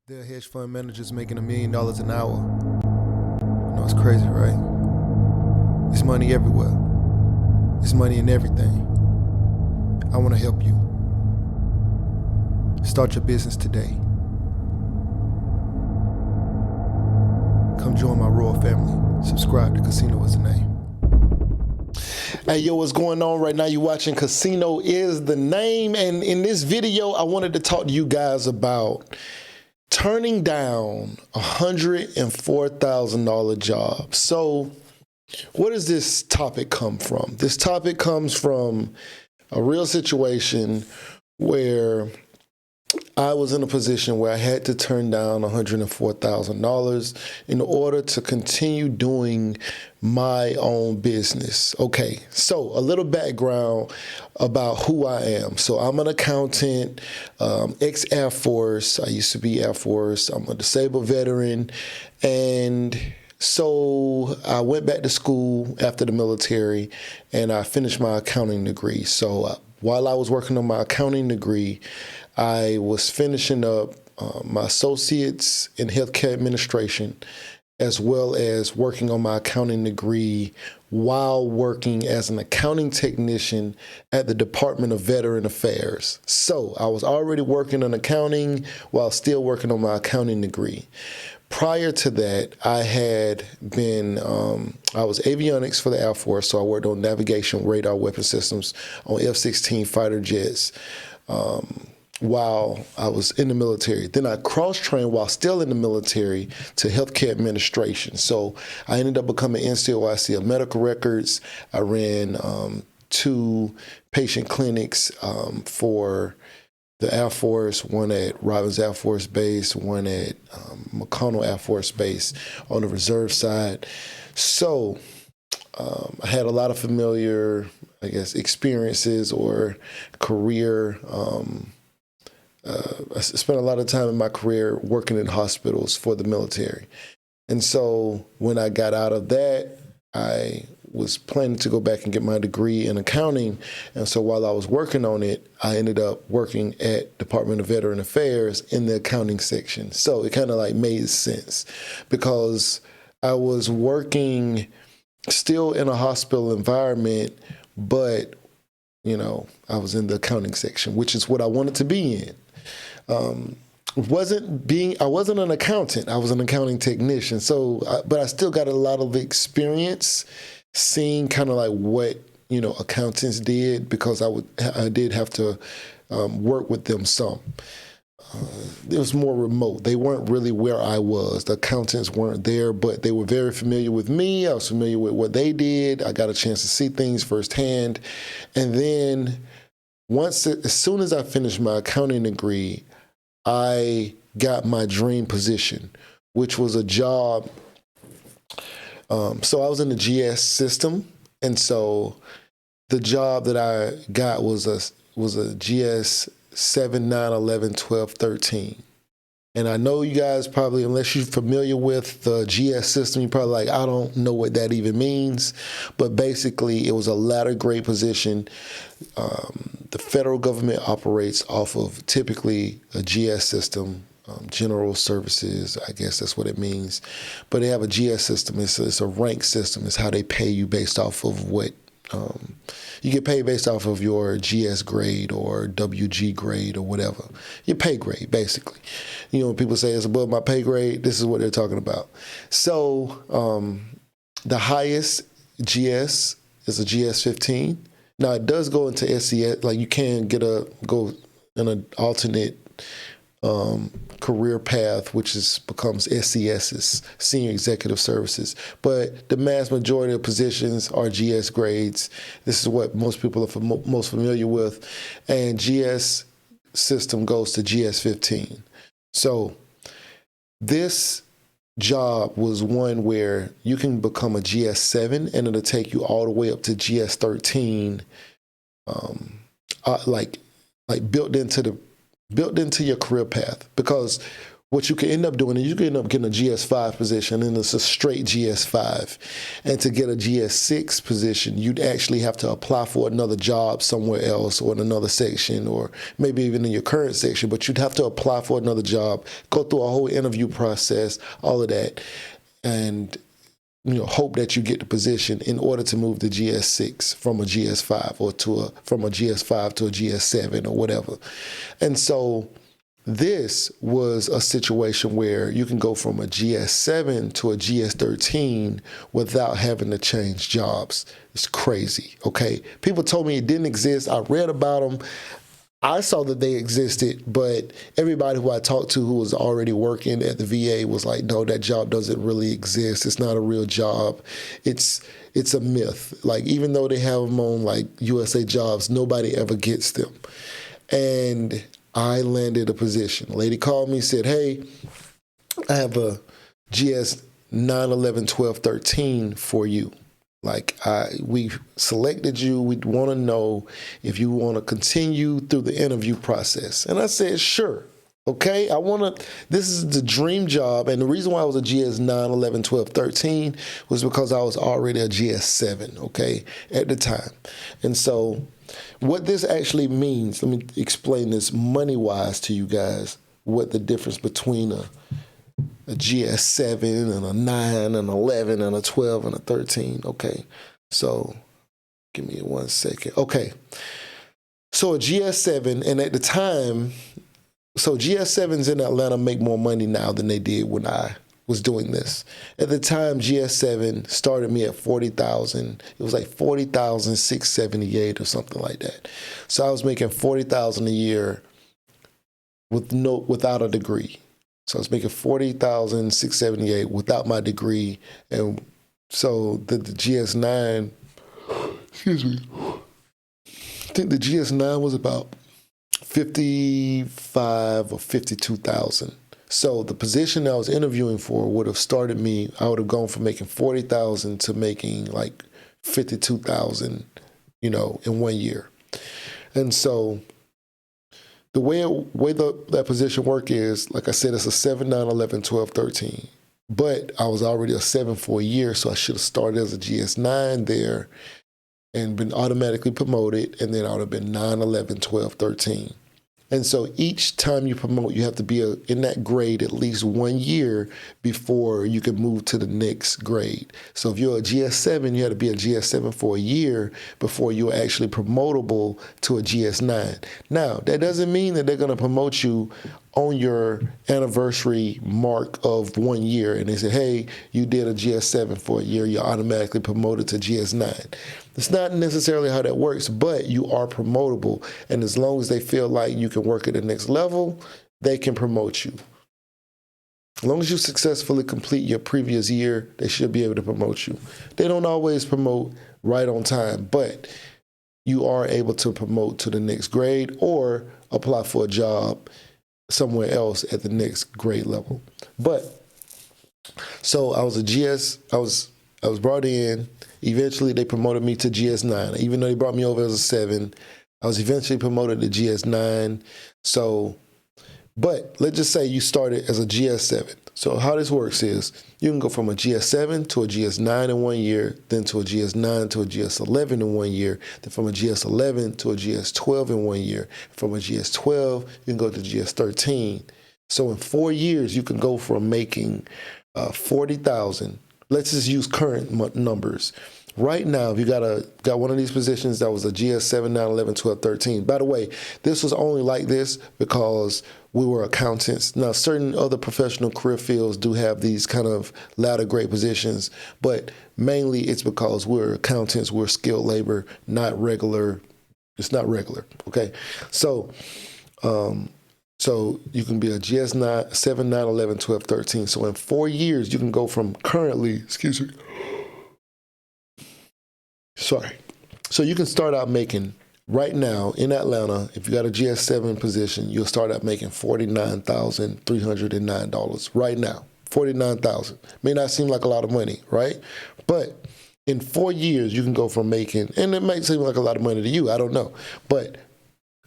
There are hedge fund managers making $1 million an hour. You know, it's crazy, right? There's money everywhere. There's money in everything. I want to help you. Start your business today. Come join my royal family. Subscribe to Casino is the name. Hey, yo, what's going on right now? You're watching Casino is the name. And in this video, I wanted to talk to you guys about turning down $104,000 job. So where does this topic come from? This topic comes from a real situation where I was in a position where I had to turn down $104,000 in order to continue doing my own business. Okay, so a little background about who I am. So I'm an accountant, ex-Air Force. I used to be Air Force. I'm a disabled veteran. And so I went back to school after the military and I finished my accounting degree. So while I was working on my accounting degree, I was finishing up my associates in healthcare administration, as well as working on my accounting degree while working as an accounting technician at the Department of Veteran Affairs. So I was already working on accounting while still working on my accounting degree. Prior to that, I had been, I was avionics for the Air Force, so I worked on navigation, radar, weapon systems on F-16 fighter jets while I was in the military. Then I cross-trained while still in the military to healthcare administration. So I ended up becoming NCOIC of medical records. I ran 2 patient clinics for the Air Force, one at Robins Air Force Base, one at McConnell Air Force Base on the reserve side. So I had a lot of familiar, I guess, experiences or career. I spent a lot of time in my career working in hospitals for the military. And so when I got out of that, I was planning to go back and get my degree in accounting. And so while I was working on it, I ended up working at Department of Veteran Affairs in the accounting section. So it kind of like made sense because I was working still in a hospital environment, but, you know, I was in the accounting section, which is what I wanted to be in. I wasn't an accountant. I was an accounting technician. So, but I still got a lot of experience seeing kind of like what, you know, accountants did because I did have to work with them some. It was more remote. They weren't really where I was. The accountants weren't there, but they were very familiar with me. I was familiar with what they did. I got a chance to see things firsthand. And then as soon as I finished my accounting degree, I got my dream position, which was a job. So I was in the GS system. And so the job that I got was a GS 7, 9, 11, 12, 13. And I know you guys probably, unless you're familiar with the GS system, you're probably like, I don't know what that even means. But basically, it was a ladder grade position. The federal government operates off of typically a GS system, general services, I guess that's what it means. But they have a GS system. It's a rank system. It's how they pay you based off of what you get paid based off of your GS grade or WG grade or whatever. Your pay grade, basically. You know, when people say it's above my pay grade, this is what they're talking about. So the highest GS is a GS 15. Now, it does go into SCS. Like, you can go in an alternate career path, which becomes SCS's, Senior Executive Services. But the mass majority of positions are GS grades. This is what most people are most familiar with. And GS system goes to GS 15. So this job was one where you can become a GS 7 and it'll take you all the way up to GS 13, like built into your career path. Because what you can end up doing is you can end up getting a GS5 position, and it's a straight GS5. And to get a GS6 position, you'd actually have to apply for another job somewhere else or in another section, or maybe even in your current section, but you'd have to apply for another job, go through a whole interview process, all of that, and hope that you get the position in order to move the GS6 from a GS5 or from a GS5 to a GS7 or whatever. And so this was a situation where you can go from a GS7 to a GS13 without having to change jobs. It's crazy, okay? People told me it didn't exist. I read about them. I saw that they existed, but everybody who I talked to who was already working at the VA was like, no, that job doesn't really exist. It's not a real job. It's a myth. Like, even though they have them on like USA Jobs, nobody ever gets them. And I landed a position. A lady called me, said, hey, I have a GS 9, 11, 12, 13 for you. Like, we selected you. We want to know if you want to continue through the interview process. And I said, sure. Okay, this is the dream job. And the reason why I was a GS 9, 11, 12, 13 was because I was already a GS 7, okay, at the time. And so what this actually means, let me explain this money-wise to you guys, what the difference between a GS7 and a 9 and 11 and a 12 and a 13. Okay, so give me 1 second. Okay, so a GS7, and at the time, so GS7s in Atlanta make more money now than they did when I was doing this. At the time, GS7 started me at 40,000. It was like 40,678 or something like that. So I was making 40,000 a year without a degree. So I was making 40,678 without my degree. And so the GS9, excuse me, I think the GS9 was about 55 or 52,000. So the position I was interviewing for would have started me, I would have gone from making 40,000 to making like 52,000, in 1 year. And so the way that position work is, like I said, it's a 7, 9, 11, 12, 13. But I was already a 7 for a year, so I should have started as a GS9 there and been automatically promoted, and then I would have been 9, 11, 12, 13. And so each time you promote, you have to be in that grade at least 1 year before you can move to the next grade. So if you're a GS7, you have to be a GS7 for a year before you're actually promotable to a GS9. Now, that doesn't mean that they're going to promote you on your anniversary mark of 1 year and they say, hey, you did a GS7 for a year, you're automatically promoted to GS9. It's not necessarily how that works, but you are promotable. And as long as they feel like you can work at the next level, they can promote you. As long as you successfully complete your previous year, they should be able to promote you. They don't always promote right on time, but you are able to promote to the next grade or apply for a job somewhere else at the next grade level. But so I was I was brought in. Eventually they promoted me to GS9. Even though they brought me over as a 7, I was eventually promoted to GS9. So, but let's just say you started as a GS7. So how this works is you can go from a GS7 to a GS9 in 1 year, then to a GS9 to a GS11 in 1 year, then from a GS11 to a GS12 in 1 year. From a GS12, you can go to GS13. So in 4 years, you can go from making 40,000. Let's just use current numbers. Right now, if you got one of these positions that was a GS7, 9, 11, 12, 13. By the way, this was only like this because we were accountants. Now, certain other professional career fields do have these kind of latter grade positions, but mainly it's because we're accountants, we're skilled labor, not regular. It's not regular, okay? So, so you can be a GS9, 7, 9, 11, 12, 13. So in 4 years, you can go from currently, So you can start out making, right now in Atlanta, if you got a GS7 position, you'll start out making $49,309 right now. $49,000. May not seem like a lot of money, right? But in 4 years, you can go from making, and it might seem like a lot of money to you, I don't know, but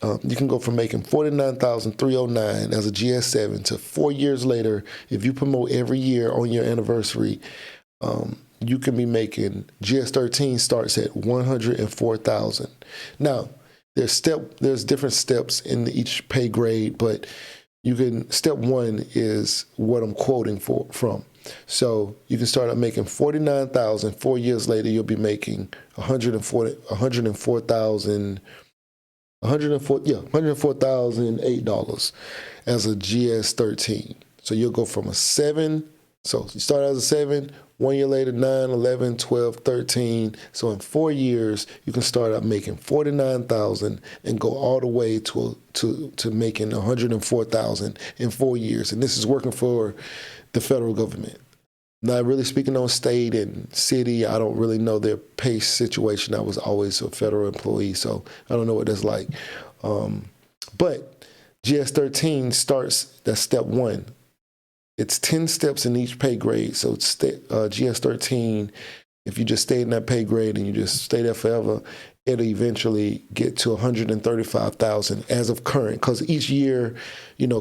You can go from making $49,309 as a GS7 to 4 years later, if you promote every year on your anniversary, you can be making, GS13 starts at $104,000. Now, there's different steps in each pay grade, but step one is what I'm quoting from. So you can start out making $49,000. 4 years later, you'll be making $104,008 as a GS13. So you'll go from a 7. So you start out as a 7, 1 year later, 9, 11, 12, 13. So in 4 years, you can start out making $49,000 and go all the way to making $104,000 in 4 years. And this is working for the federal government. Not really speaking on state and city. I don't really know their pay situation. I was always a federal employee, so I don't know what that's like. But GS13 starts, that's step one. It's 10 steps in each pay grade. So GS13, if you just stay in that pay grade and you just stay there forever, it'll eventually get to $135,000 as of current. Because each year,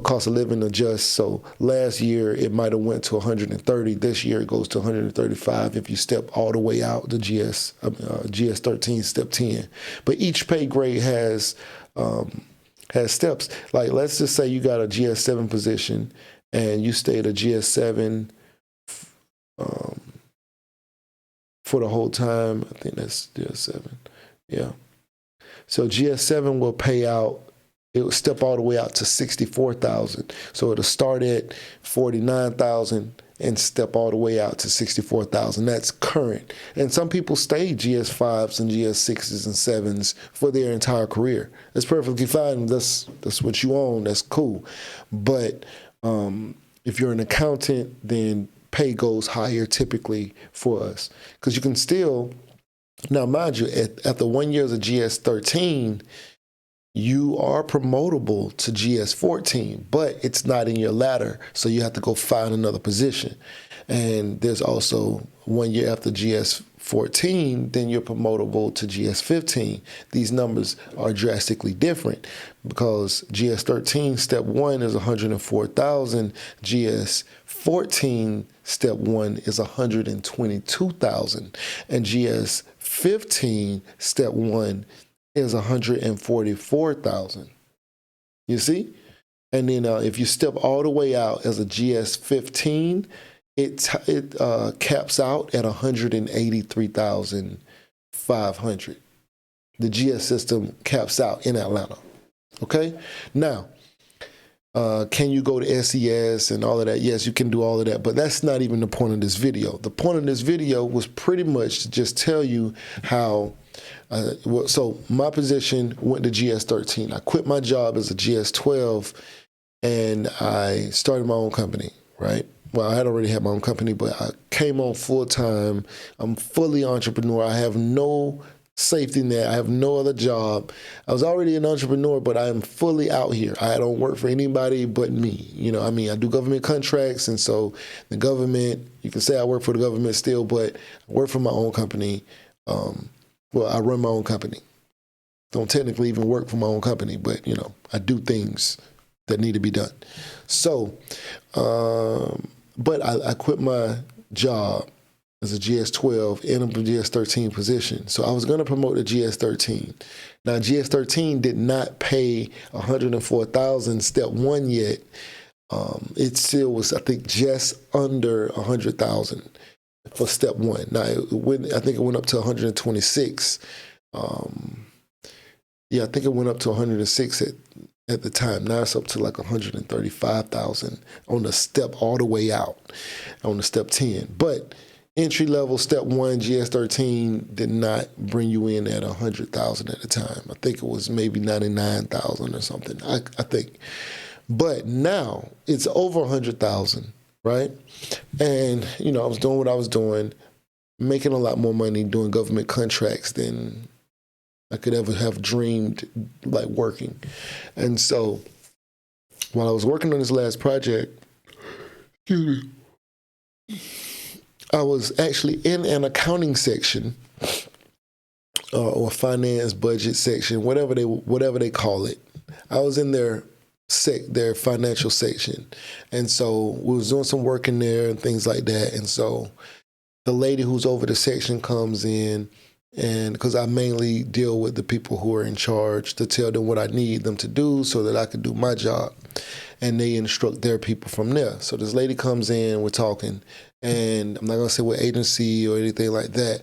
cost of living adjusts. So last year it might have went to 130. This year it goes to 135 if you step all the way out to GS13 step 10. But each pay grade has steps. Like, let's just say you got a GS7 position and you stayed a GS7 for the whole time. I think that's GS7. Yeah. So GS7 will pay out, it will step all the way out to $64,000. So it'll start at $49,000 and step all the way out to $64,000. That's current. And some people stay GS5s and GS6s and 7s for their entire career. That's perfectly fine. That's what you own. That's cool. But if you're an accountant, then pay goes higher typically for us. Because you can still, now mind you, after 1 year as a GS13, you are promotable to GS14, but it's not in your ladder, so you have to go find another position. And there's also 1 year after GS14, then you're promotable to GS15. These numbers are drastically different because GS13 step 1 is $104,000, GS14 step 1 is $122,000, and GS15 step 1 is $144,000. You see? And then if you step all the way out as a GS15, it caps out at $183,500. The GS system caps out in Atlanta. Okay? Now, can you go to SES and all of that? Yes, you can do all of that, but that's not even the point of this video. The point of this video was pretty much to just tell you how, so my position went to GS13. I quit my job as a GS12 and I started my own company, right? Well, I had already had my own company, but I came on full time. I'm fully entrepreneur. I have no safety net. I have no other job. I was already an entrepreneur, but I am fully out here. I don't work for anybody but me. I do government contracts, and so the government, you can say I work for the government still, but I work for my own company. Well, I run my own company. Don't technically even work for my own company, but, I do things that need to be done. So, but I quit my job as a GS12 in a GS13 position. So I was going to promote to GS13. Now, GS13 did not pay $104,000 step 1 yet. It still was, I think, just under $100,000 for step 1. Now, I think it went up to 126. Yeah, I think it went up to 106 at the time. Now it's up to like 135,000 on the step all the way out on the step 10. But entry level step 1 GS13 did not bring you in at 100,000 at the time. I think it was maybe 99,000 or something. I think. But now it's over 100,000, right? And I was doing what I was doing, making a lot more money doing government contracts than I could ever have dreamed, like, working. And so while I was working on this last project, I was actually in an accounting section or finance budget section, whatever they call it. I was in their financial section. And so we was doing some work in there and things like that. And so the lady who's over the section comes in, and because I mainly deal with the people who are in charge to tell them what I need them to do so that I can do my job. And they instruct their people from there. So this lady comes in, we're talking, and I'm not gonna say what agency or anything like that,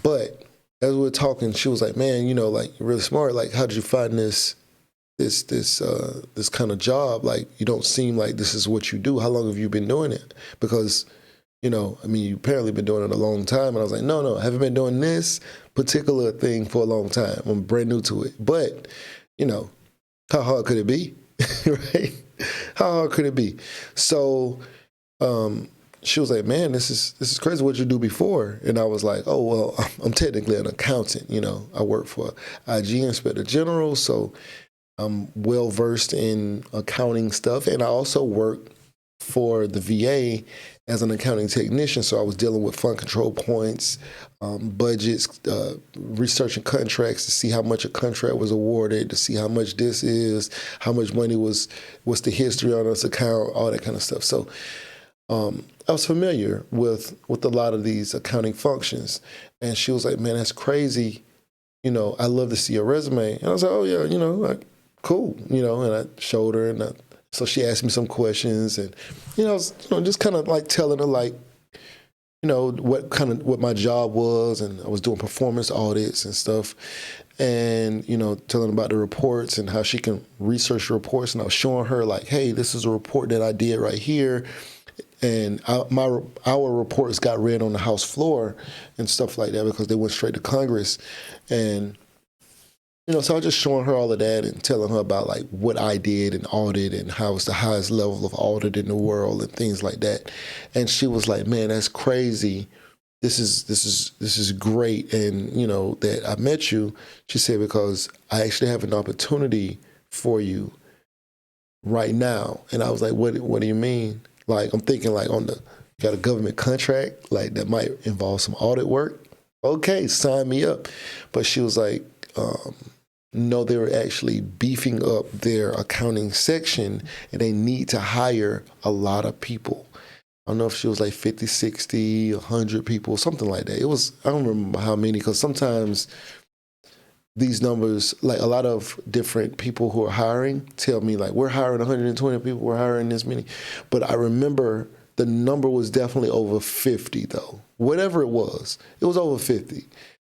but as we were talking, she was like, "Man, like you're really smart. Like, how did you find this kind of job? Like, you don't seem like this is what you do. How long have you been doing it? Because, you apparently been doing it a long time." And I was like, no, I haven't been doing this particular thing for a long time. I'm brand new to it. But, how hard could it be? Right? How hard could it be? So she was like, "Man, this is crazy. What'd you do before?" And I was like, "Oh, well, I'm technically an accountant. I work for IG Inspector General, so I'm well versed in accounting stuff. And I also work for the VA as an accounting technician. So I was dealing with fund control points, budgets, researching contracts to see how much a contract was awarded, to see how much this is, how much money what's the history on this account, all that kind of stuff." So I was familiar with a lot of these accounting functions. And she was like, "Man, that's crazy. I love to see your resume." And I was like, "Oh yeah, like, cool." And I showed her, and so she asked me some questions, and I was just kind of like telling her like what my job was, and I was doing performance audits and stuff, and telling her about the reports and how she can research the reports. And I was showing her like, "Hey, this is a report that I did right here." And our reports got read on the House floor and stuff like that because they went straight to Congress. And so I was just showing her all of that and telling her about like what I did in audit and how it's the highest level of audit in the world and things like that. And she was like, "Man, that's crazy. This is great." And that I met you, she said, "Because I actually have an opportunity for you right now." And I was like, what do you mean?" Like, I'm thinking like got a government contract, like that might involve some audit work. Okay, sign me up. But she was like, no, they were actually beefing up their accounting section and they need to hire a lot of people. I don't know if she was like 50, 60, 100 people, something like that. I don't remember how many, because sometimes these numbers, like a lot of different people who are hiring tell me like, "We're hiring 120 people, we're hiring this many." But I remember the number was definitely over 50 though. Whatever it was over 50.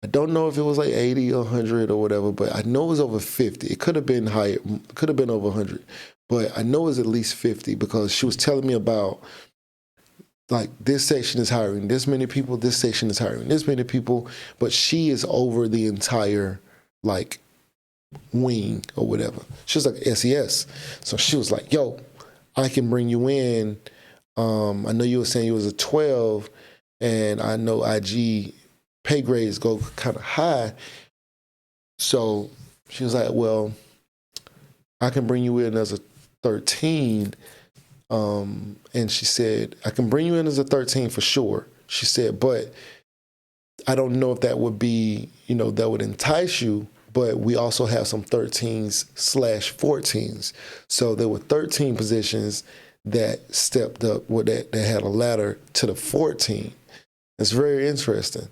I don't know if it was like 80 or 100 or whatever, but I know it was over 50. It could have been higher, could have been over 100. But I know it was at least 50 because she was telling me about like this section is hiring this many people, this section is hiring this many people, but she is over the entire like wing or whatever. She was like SES. So she was like, "Yo, I can bring you in. I know you were saying you was a 12, and I know IG pay grades go kind of high." So she was like, "Well, I can bring you in as a 13." And she said, "I can bring you in as a 13 for sure." She said, "But I don't know if that would be, that would entice you, but we also have some 13s/14s. So there were 13 positions that stepped up, that had a ladder to the 14. It's very interesting."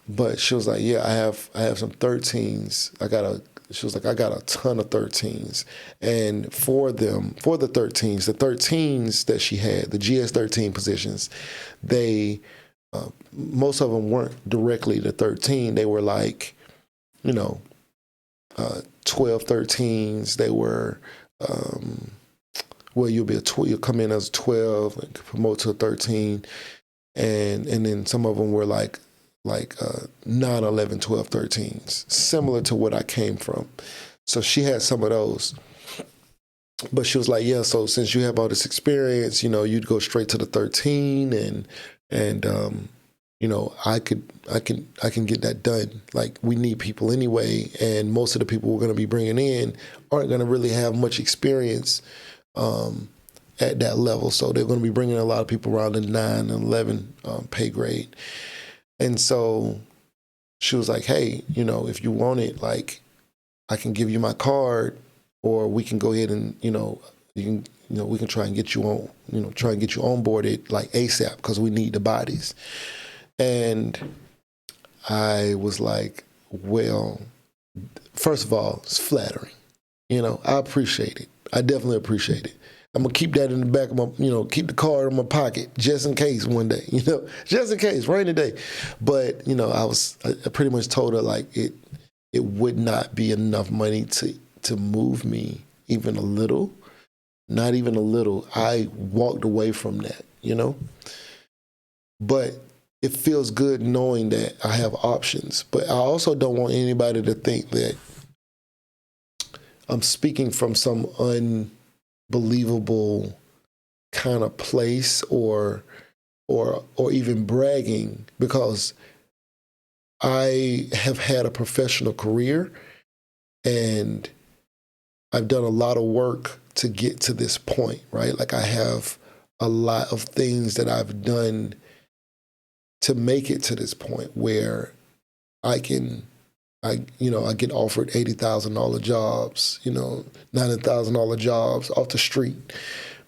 But she was like, "Yeah, I have some 13s. She was like, "I got a ton of 13s. And for the 13s that she had, the GS 13 positions, most of them weren't directly the 13. They were like, 12 13s. They were, well, you'll come in as a 12 and promote to a 13. And then some of them were like 9, 11, 12, 13s, similar to what I came from. So she had some of those. But she was like, "Yeah, so since you have all this experience, you'd go straight to the 13 and I can get that done. Like, we need people anyway, and most of the people we're going to be bringing in aren't going to really have much experience at that level. So they're going to be bringing a lot of people around the 9 and 11 pay grade." And so she was like, "Hey, if you want it, like, I can give you my card, or we can go ahead and, we can try and get you on, onboarded like ASAP because we need the bodies. And I was like, well, first of all, it's flattering. I appreciate it. I definitely appreciate it. I'm gonna keep that in the back of my, keep the card in my pocket just in case one day, just in case, rainy day. But I pretty much told her like it would not be enough money to move me even a little, not even a little. I walked away from that, But it feels good knowing that I have options. But I also don't want anybody to think that I'm speaking from some unbelievable kind of place or even bragging, because I have had a professional career and I've done a lot of work to get to this point, right? Like I have a lot of things that I've done to make it to this point where I get offered $80,000 jobs, $90,000 jobs off the street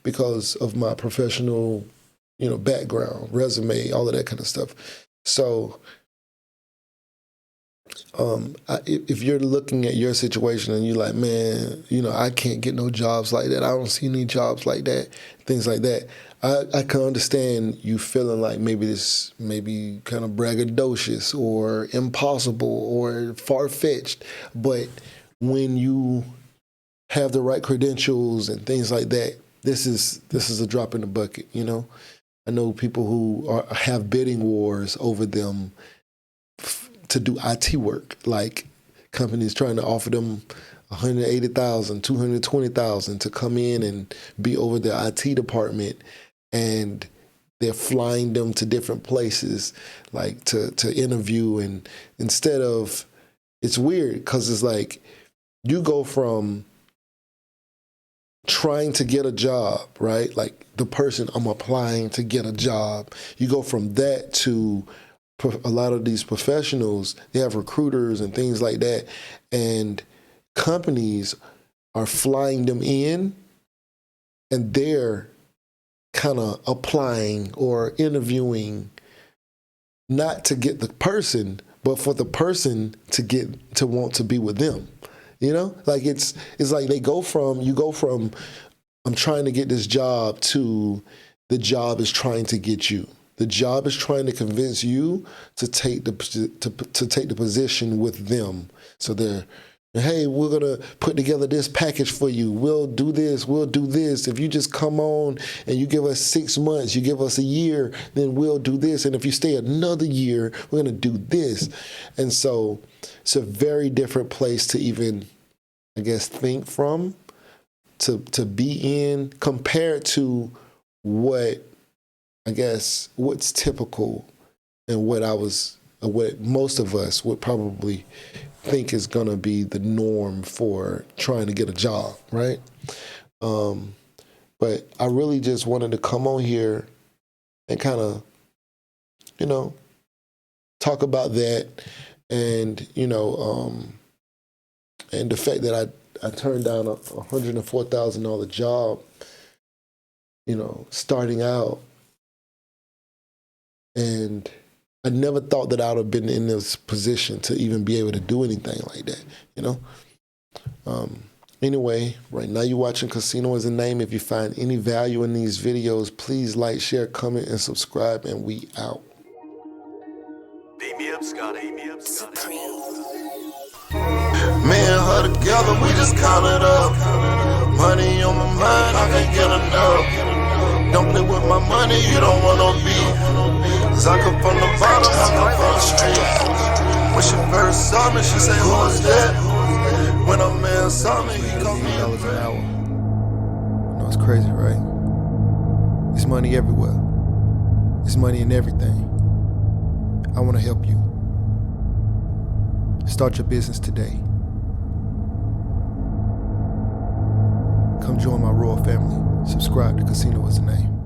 because of my professional, background, resume, all of that kind of stuff. So if you're looking at your situation and you're like, man, I can't get no jobs like that, I don't see any jobs like that, things like that, I can understand you feeling like maybe this may be kind of braggadocious or impossible or far-fetched. But when you have the right credentials and things like that, this is a drop in the bucket, I know people who have bidding wars over them to do IT work, like companies trying to offer them $180,000, $220,000 to come in and be over their IT department, and they're flying them to different places, like to interview. And instead of, it's weird because it's like you go from trying to get a job, right? Like the person I'm applying to get a job, you go from that to a lot of these professionals, they have recruiters and things like that, and companies are flying them in and they're kind of applying or interviewing not to get the person, but for the person to want to be with them. Like it's like you go from I'm trying to get this job to the job is trying to get you. The job is trying to convince you to take the position with them. So they're, hey, we're going to put together this package for you. We'll do this. We'll do this. If you just come on and you give us 6 months, you give us a year, then we'll do this. And if you stay another year, we're going to do this. And so it's a very different place to even, I guess, think from, to be in, compared to what, I guess, what's typical and what most of us would probably think is going to be the norm for trying to get a job, right? But I really just wanted to come on here and kind of, talk about that, and, and the fact that I turned down a $104,000 job, starting out. And I never thought that I would have been in this position to even be able to do anything like that, Anyway, right now you're watching Casino is a Name. If you find any value in these videos, please like, share, comment, and subscribe, and we out. Beat me up, Scotty. Me and her together, we just count it up. Money on my mind, I can't get enough. Don't play with my money, you don't want no beef. Cause I come from the bottom, I come from the street. When she first saw me, she said, who is that? When a man saw me, he called me $8 an hour. It's crazy, right? It's money everywhere. It's money in everything. I want to help you. Start your business today. Come join my royal family. Subscribe to Casino is a Name.